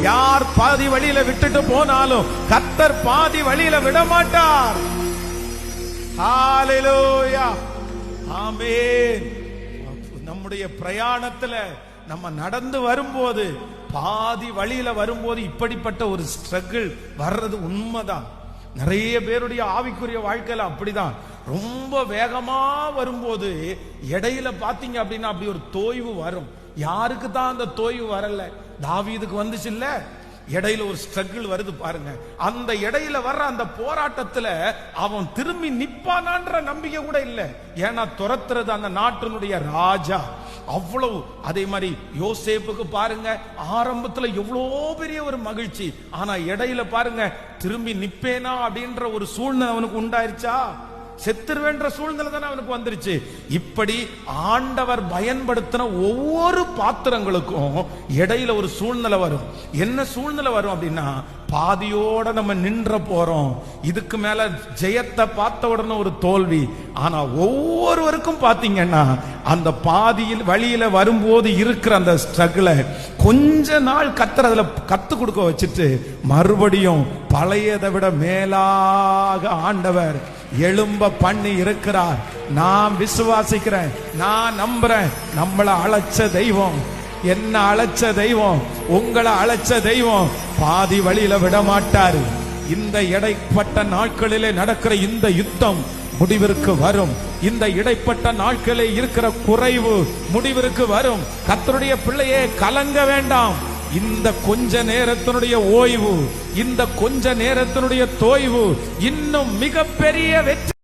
யார் பாதி வழியில விட்டுட்டு போனாலும் கர்த்தர் பாதி வழியில விட மாட்டார். ஹalleluya, ஆமென். நம்முடைய பிரயாணத்துல நம்ம நடந்து வரும்போது பாதி வழியில வரும்போது இப்படிப்பட்ட ஒரு ஸ்ட்ரகிள் வர்றது உண்மைதான். நிறைய பேருடைய ஆவிக்குரிய வாழ்க்கையில அப்படிதான். ரொம்ப வேகமா வரும்போது இடையில பாத்தீங்க அப்படின்னா அப்படி ஒரு தோய்வு வரும். யாருக்கு தான் அந்த தோய்வு வரல? தாவீதுக்கு வந்துச்சு இல்ல, இடையில ஒரு ஸ்ட்ரகிள் வருது பாருங்க. அந்த இடையில வர்ற அந்த போராட்டத்துல அவன் திரும்பி நிப்பானான்ற நம்பிக்கை கூட இல்ல. ஏன்னா துரத்துறது அந்த நாட்டினுடைய ராஜா. அவ்வளவு. அதே மாதிரி யோசேப்புக்கு பாருங்க, ஆரம்பத்துல எவ்வளவு பெரிய ஒரு மகிழ்ச்சி, ஆனா இடையில பாருங்க திரும்பி நிப்பேனா அப்படின்ற ஒரு சூழ்நிலை அவனுக்கு உண்டாயிருச்சா? செத்துருவேன்ற சூழ்நிலை தானே அவனுக்கு வந்துருச்சு. இப்படி ஆண்டவர் பயன்படுத்தின ஒவ்வொரு பாத்திரங்களுக்கும் இடையில ஒரு சூழ்நிலை வரும். என்ன சூழ்நிலை வரும் அப்படின்னா, பாதியோட நம்ம நின்ற போறோம், இதுக்கு மேல ஜெயத்தை பார்த்த உடனே ஒரு தோல்வி. ஆனா ஒவ்வொருவருக்கும் பாத்தீங்கன்னா அந்த பாதியில் வழியில வரும்போது இருக்கிற அந்த ஸ்ட்ரகிளை கொஞ்ச நாள் கத்துறதுல கத்து கொடுக்க வச்சுட்டு மறுபடியும் பழையதை விட மேலாக ஆண்டவர் எழும்ப பண்ணி இருக்கிறார். நான் விசுவாசிக்கிறேன், நான் நம்புறேன். நம்மளை அழைச்ச தெய்வம், என்ன அழைச்ச தெய்வம், உங்களை அழைச்ச தெய்வம் பாதி வழியில விட மாட்டாரு. இந்த இடைப்பட்ட நாட்களிலே நடக்கிற இந்த யுத்தம் முடிவிற்கு வரும். இந்த இடைப்பட்ட நாட்களில் இருக்கிற குறைவு முடிவிற்கு வரும். கர்த்தருடைய பிள்ளையே கலங்க வேண்டாம். இந்த கொஞ்ச நேரத்தினுடைய ஓய்வு, இந்த கொஞ்ச நேரத்தினுடைய தோய்வு இன்னும் மிகப்பெரிய வெற்றி